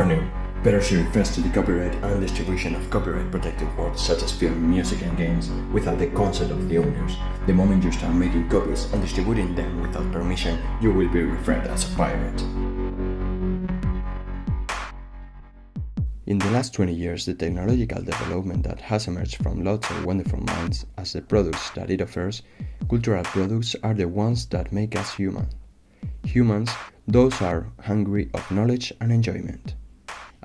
Warning: Piracy refers to the copyright and distribution of copyright-protected works such as film, music, and games without the consent of the owners. The moment you start making copies and distributing them without permission, you will be referred as a pirate. In the last 20 years, the technological development that has emerged from lots of wonderful minds as the products that it offers, cultural products are the ones that make us human. Humans, those are hungry of knowledge and enjoyment.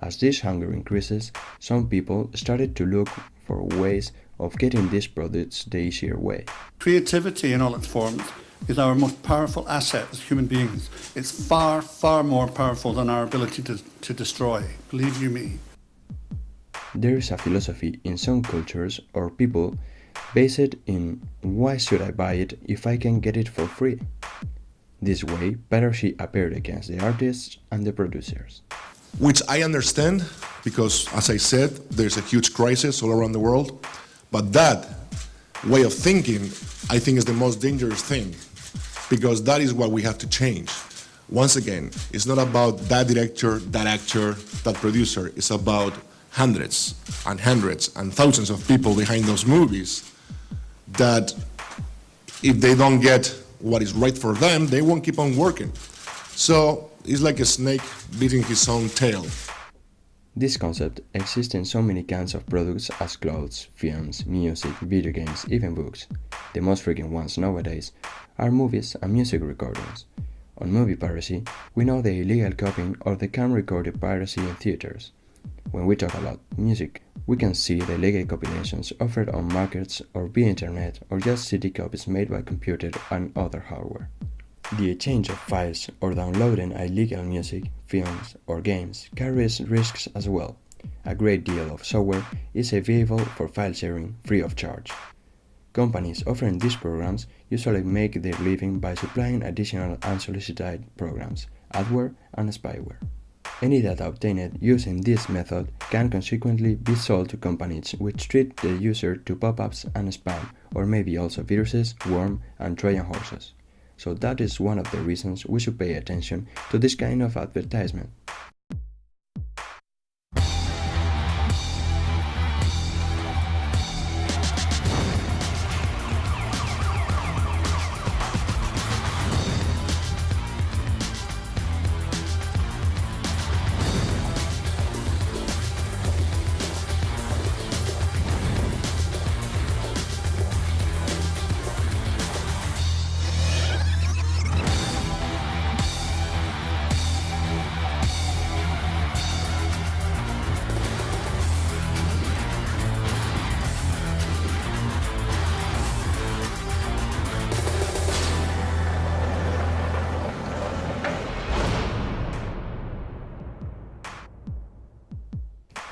As this hunger increases, some people started to look for ways of getting these products the easier way. Creativity in all its forms is our most powerful asset as human beings. It's far, far more powerful than our ability to destroy, believe you me. There is a philosophy in some cultures or people based in why should I buy it if I can get it for free? This way, piracy appeared against the artists and the producers. Which I understand, because as I said, there's a huge crisis all around the world, but that way of thinking, I think, is the most dangerous thing, because that is what we have to change. Once again, it's not about that director, that actor, that producer, it's about hundreds and thousands of people behind those movies that if they don't get what is right for them, they won't keep on working. So it's like a snake beating his own tail. This concept exists in so many kinds of products as clothes, films, music, video games, even books. The most frequent ones nowadays are movies and music recordings. On movie piracy, we know the illegal copying or the cam-recorded piracy in theaters. When we talk about music, we can see the legal compilations offered on markets or via internet or just CD copies made by computer and other hardware. The exchange of files or downloading illegal music, films or games carries risks as well. A great deal of software is available for file sharing free of charge. Companies offering these programs usually make their living by supplying additional unsolicited programs, adware and spyware. Any data obtained using this method can consequently be sold to companies which treat the user to pop-ups and spam, or maybe also viruses, worms, and Trojan horses. So that is one of the reasons we should pay attention to this kind of advertisement.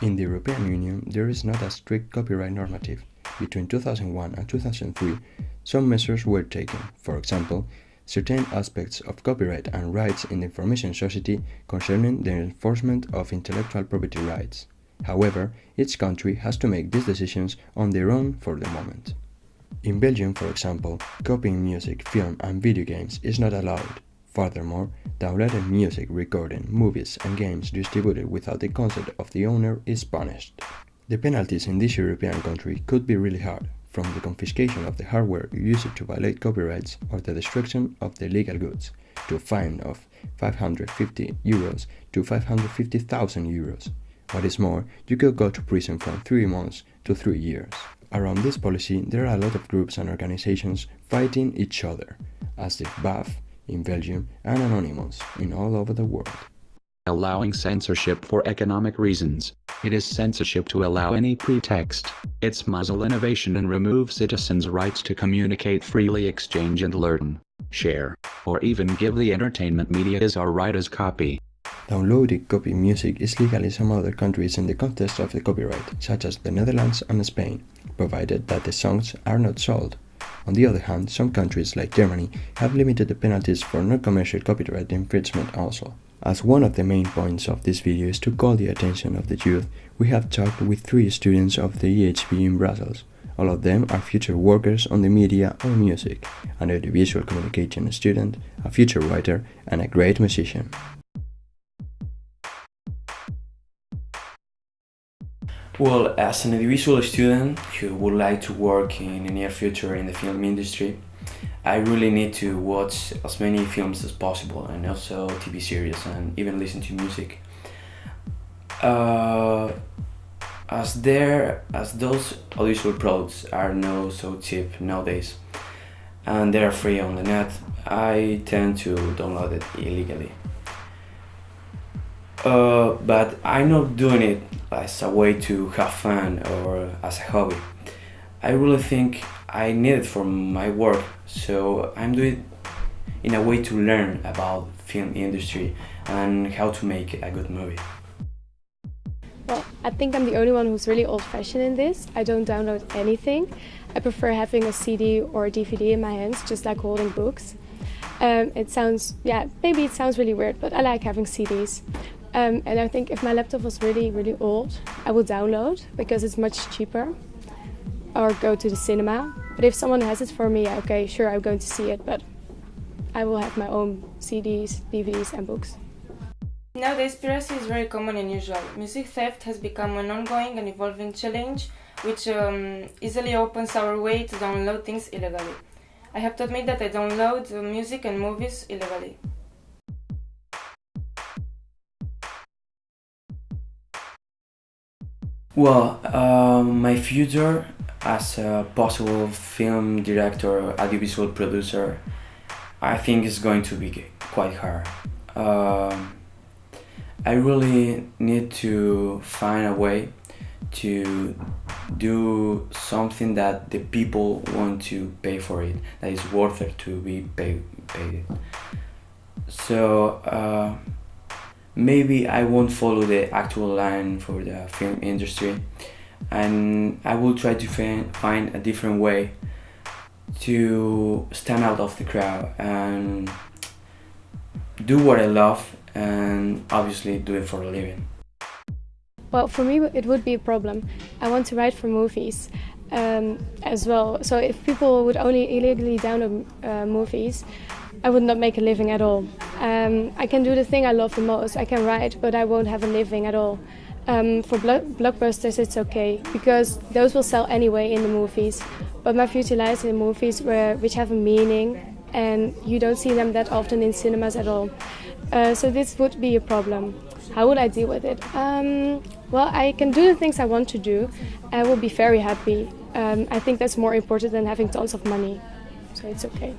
In the European Union, there is not a strict copyright normative. Between 2001 and 2003, some measures were taken. For example, certain aspects of copyright and rights in the information society concerning the enforcement of intellectual property rights. However, each country has to make these decisions on their own for the moment. In Belgium, for example, copying music, film, and video games is not allowed. Furthermore, downloaded music, recording, movies, and games distributed without the consent of the owner is punished. The penalties in this European country could be really hard, from the confiscation of the hardware used to violate copyrights or the destruction of the legal goods, to a fine of €550 to €550,000. What is more, you could go to prison from 3 months to 3 years. Around this policy, there are a lot of groups and organizations fighting each other, as the BAF in Belgium and Anonymous in all over the world. Allowing censorship for economic reasons. It is censorship to allow any pretext. It's muzzle innovation and remove citizens' rights to communicate freely, exchange and learn, share, or even give the entertainment media as our right as copy. Downloading copy music is legal in some other countries in the context of the copyright, such as the Netherlands and Spain, provided that the songs are not sold. On the other hand, some countries like Germany have limited the penalties for non-commercial copyright infringement also. As one of the main points of this video is to call the attention of the youth, we have talked with 3 students of the EHP in Brussels. All of them are future workers on the media or music, an audiovisual communication student, a future writer, and a great musician. Well, as an audiovisual student who would like to work in the near future in the film industry, I really need to watch as many films as possible and also TV series and even listen to music. Uh, as those audiovisual products are not so cheap nowadays and they are free on the net, I tend to download it illegally. But I'm not doing it as a way to have fun or as a hobby. I really think I need it for my work, so I'm doing it in a way to learn about film industry and how to make a good movie. Well, I think I'm the only one who's really old-fashioned in this. I don't download anything. I prefer having a CD or a DVD in my hands, just like holding books. It sounds, maybe it sounds really weird, but I like having CDs. And I think if my laptop was really, really old, I would download because it's much cheaper, or go to the cinema. But if someone has it for me, okay, sure, I'm going to see it, but I will have my own CDs, DVDs and books. Nowadays, piracy is very common and usual. Music theft has become an ongoing and evolving challenge, which easily opens our way to download things illegally. I have to admit that I download music and movies illegally. Well, my future as a possible film director, audiovisual producer, I think is going to be quite hard. I really need to find a way to do something that the people want to pay for it, that is worth it to be paid. So maybe I won't follow the actual line for the film industry, and I will try to find a different way to stand out of the crowd and do what I love, and obviously do it for a living. Well, for me it would be a problem. I want to write for movies as well. So if people would only illegally download movies, I would not make a living at all. I can do the thing I love the most. I can write, but I won't have a living at all. For blockbusters it's okay, because those will sell anyway in the movies. But my future lies in movies which have a meaning, and you don't see them that often in cinemas at all. So this would be a problem. How would I deal with it? Well, I can do the things I want to do. I will be very happy. I think that's more important than having tons of money. So it's okay.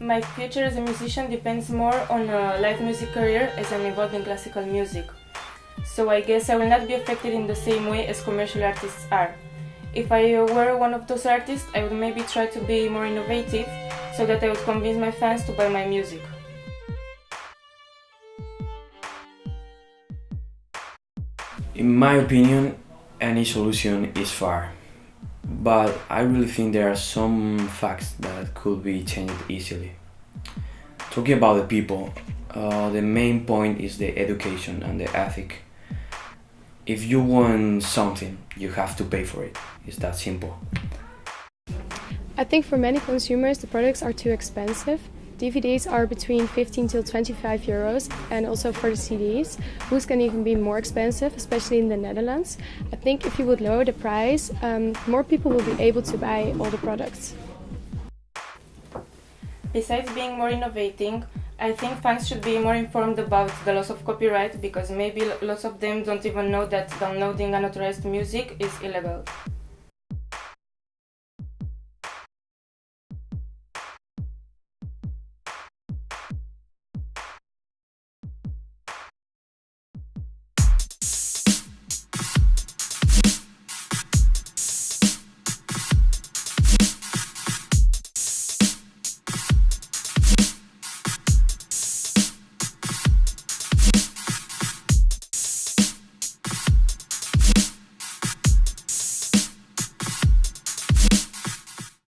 My future as a musician depends more on a live music career, as I'm involved in classical music. So I guess I will not be affected in the same way as commercial artists are. If I were one of those artists, I would maybe try to be more innovative so that I would convince my fans to buy my music. In my opinion, any solution is far, but I really think there are some facts that could be changed easily. Talking about the people, the main point is the education and the ethic. If you want something, you have to pay for it. It's that simple. I think for many consumers the products are too expensive. DVDs are between 15 till 25 euros, and also for the CDs, books can even be more expensive, especially in the Netherlands. I think if you would lower the price, more people will be able to buy all the products. Besides being more innovating, I think fans should be more informed about the loss of copyright, because maybe lots of them don't even know that downloading unauthorized music is illegal.